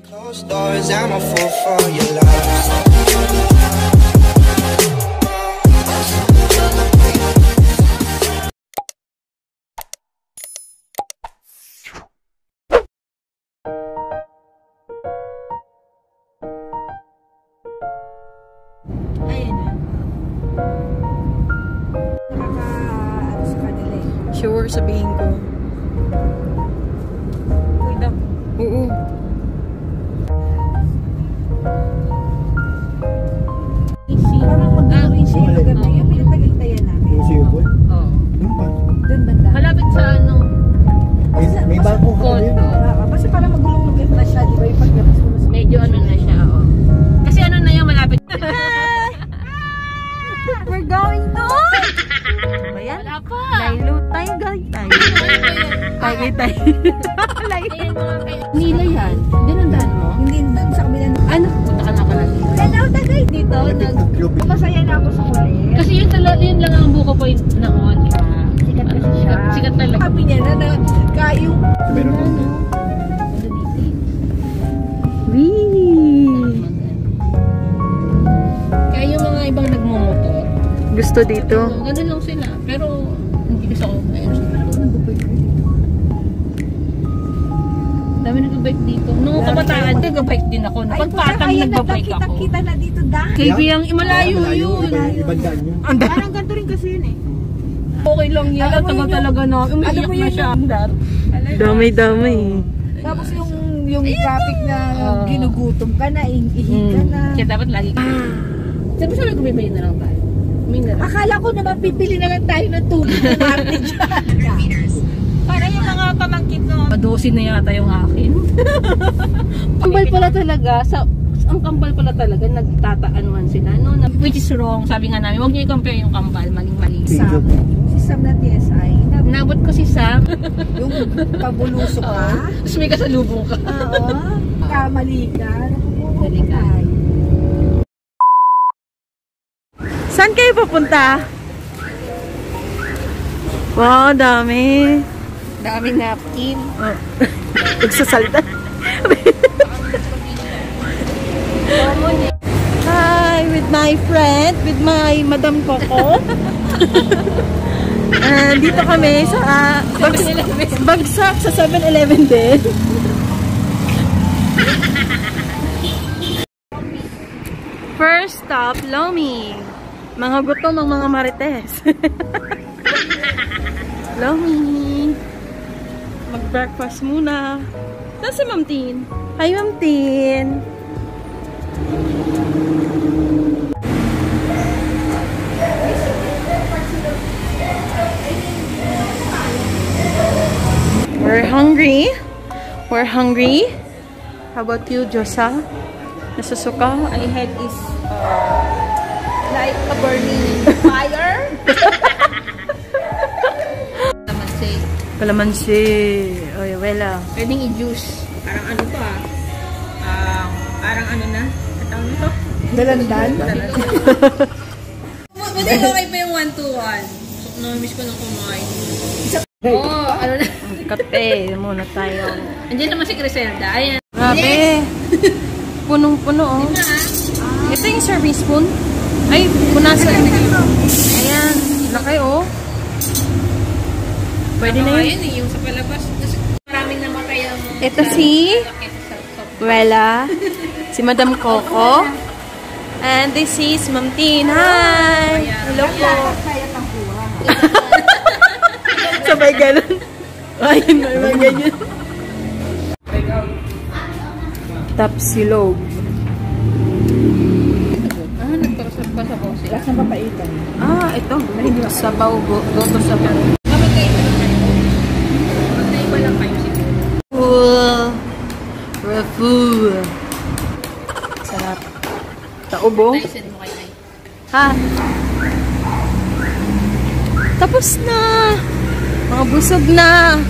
Closed doors, I'm a fool for your love. Sure, sabihin ko. Uy daw. Oo. Parang mag-awin siya yung lugar na yun. Pinagtagantayan namin. Yung siyupon? Oo. Doon ba? Doon banda. Malapit sa ano? May bangko ka rin. Basta parang magulong lugar na siya. Di ba yung paglabas mo? Medyo ano na siya, oo. Kasi ano na yung malapit. We're going to... Ayan. Wala pa. Lailo tayo, guys. Tayo. Tayo. Ayan mga kayo. Nila yan. Dinandaan mo? Hindi doon sa kabila. Ano? Punta ka na pala dito. Hello, tagay dito. Masaya na ako sa huli. Kasi yun lang ang buko point noon, di ba? Sikat kasi siya. Sikat talaga. Sabi niya na kayong... Meron doon. Wee! Kaya yung mga ibang nagmumotor. Gusto dito. Ganun lang sila. Pero hindi gusto ko. Ayun sila. Dami nag-bike dito. Nung kabataan, nag-bike din ako. Pagpatang nag-bike ako. Kita na dito dahil. Kaya malayo yun. Ibang daan yun. Parang ganito rin kasi yun eh. Okay lang yan. Tagal talaga na. Umiiyak na siya. Damay-damay. Tapos yung traffic na ginugutom ka na, ihi ka na. Kaya dapat lagi ka. Sabi siya nag-bibili na lang tayo. Akala ko naman pipili na lang tayo ng tubig na natin dyan. Parang yung mga pamangkin no. Padosin na yata yung akin. Kambal pala talaga. Ang kambal pala talaga, nagtataanuan sila. No? Which is wrong. Sabi nga namin, huwag niyo i-compare yung kambal. Maling-mali. Sam. Si Sam na TSI. Nabot ko si Sam. Yung pabuluso ka. Tapos may kasalubong ka. Oo. Kamali ka. Mali ka. Saan kayo papunta? Wow, dami. Daming napkin. Oh. Nagsasalta. Hi, with my friend, with my Madam Coco. Dito kami sa bagsak sa 7-Eleven din. First stop, Lomi. Mga gutom ang mga marites. Lomi. Mag-breakfast muna. Saan si Ma'am Tin? Hi, Ma'am Tin. We're hungry. We're hungry. How about you, Josa? Nasusuka? My head is like a burning fire. Kalamansi. Kalamansi. Oy, wala. Pwedeng i-juice. Parang ano to parang ano na. Katawag nito? Dalandan. Buti okay pa yung 1-to-1. So, na-miss ko nang kumain. Ano na? Kape muna tayo. Andiyan naman si Criselda. Ayan. Grabe. Punong-puno, oh. Ito yung serving spoon. Ay, punasan. Ayan. Laki, oh. Pwede na yun. Ayan yung sa palabas. Maraming namatay ang... Ito si Wella. Si Madam Coco. And this is Ma'am Tin. Hi! Hello po. Sabay ganun. Ayun, may ganyan. Tapsilog. Nagtarasap pa sa boss. Lasang papaitan. Ito. Sabaw. Goto sa pan. Bakit kayo na kayo? Magkaiba lang kayo siguro. Rafu. Sarap. Taubo. Naisend mo kayo ay. Ha? Tapos na. Mga busog na.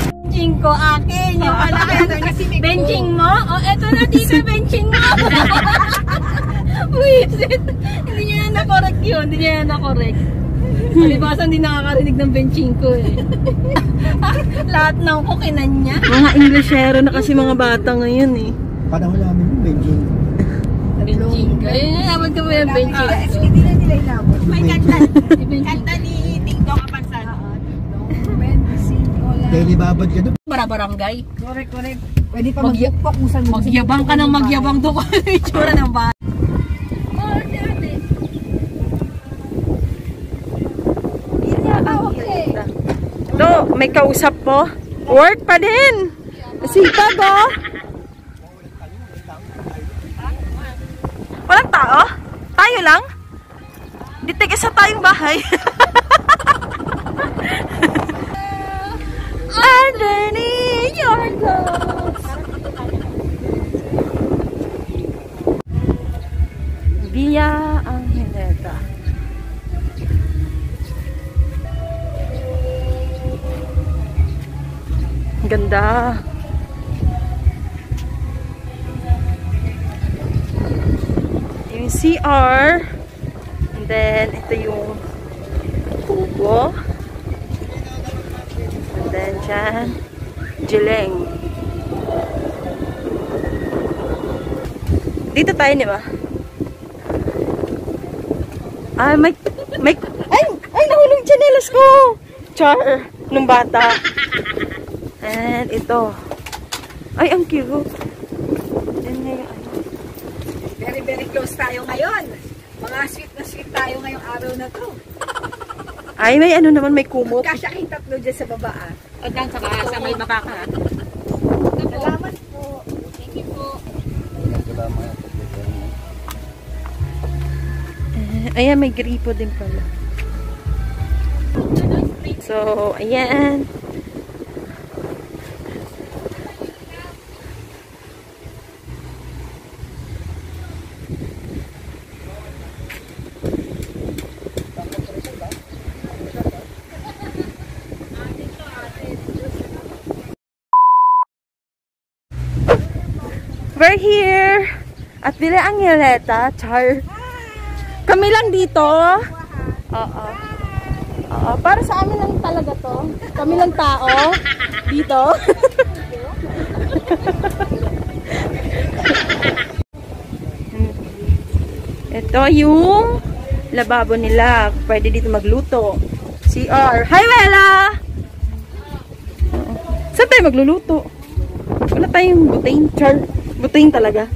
Benching ko akin. Yung pala. Benching mo? O, eto na dito. Benching mo. Wait. Hindi niya na-correct yun. Hindi niya na-correct. Palibasan din nakakarinig ng benching ko eh. Lahat ng kukinan niya. Mga Englishero na kasi mga bata ngayon eh. Panahon namin yung Beijing. Benching ko. Ayun nga, naman ko yung benching ko. Hindi na nila inabot. May kanta. Kanta ni Ding Dong Kapansan. Daily babad ka doon. Barangay. Correct. Pwede pa mag-yukpak kung saan mo. Magyabang ka ng magyabang doon. Ano yung itsura ng bahay? Do, may kausap po. Work pa din. Sipag oh. Walang tao? Tayo lang? Di tig-isa tayong bahay. Underneath your clothes. Villa Angeleta. Ganda. Yung CR. And then, ito yung tubo. And then, dyan, Jileng. Dito tayo, di ba? Ay, ay, nahulog chanelas ko! Char, nung bata. And ito. Ay, ang cute. Yan nga yung ano. Very close tayo ngayon. Mga sweet na sweet tayo ngayong araw na to. Ay, may ano naman, may kumot. Kasya kayong tatlo dyan sa baba. Hanggang sa may makaka. Salamat po. Thank you po. Ayan, may gripo din pala. So, ayan. We're here at Villa Angeleta, Char. Kami lang dito. Oo. Para sa amin lang talaga to. Kami lang tao dito. Ito yung lababo nila. Pwede dito magluto. CR. Hi, Wela! Saan tayo magluluto? Wala tayong butain. Char. Butain talaga.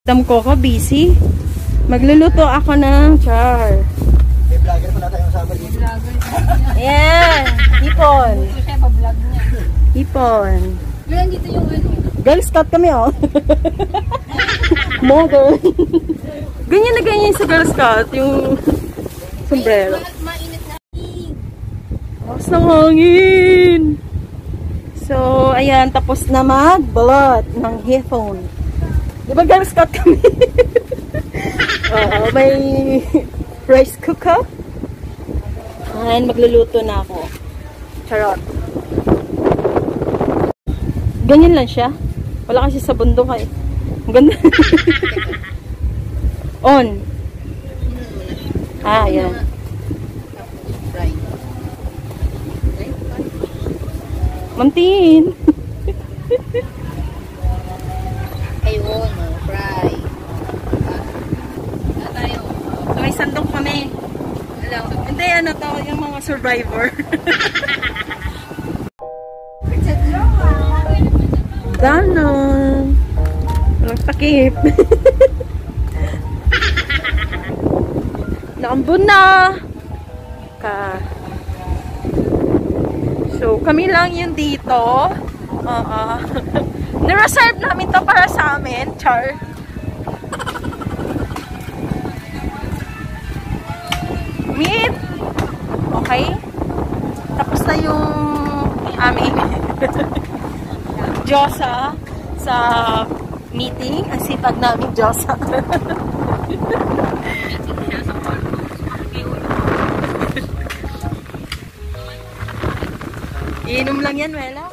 Dam ko busy. Magluluto ako ng char. May vlogger pa na tayong kasama dito. Ayan. Hipon. Hipon. Ngayon dito yung ano. Girl Scout kami oh. Model. Ganyan na ganyan sa Girl Scout. Yung sombrero. Mainit na. Lakas ng hangin. So, ayan. Tapos na mag-balot ng hipon. Di ba Girl Scout kami? Oo, may rice cooker. Ayan, magluluto na ako. Charot. Ganyan lang siya. Wala kasi sa bundok eh. Ang ganda. On. Ah, ayan. Mantin. Ayun, fry. Tayo. So, may sandok kami. Hindi, ano to, yung mga survivor. Ganon. Walang takip. Nakambun na. So, kami lang yun dito. Nireserve namin to para sa amin. Char. Meet. Okay. Tapos na yung aming Diyosa sa meeting. Ang sipag namin Diyosa. Iinom lang yan, Wela.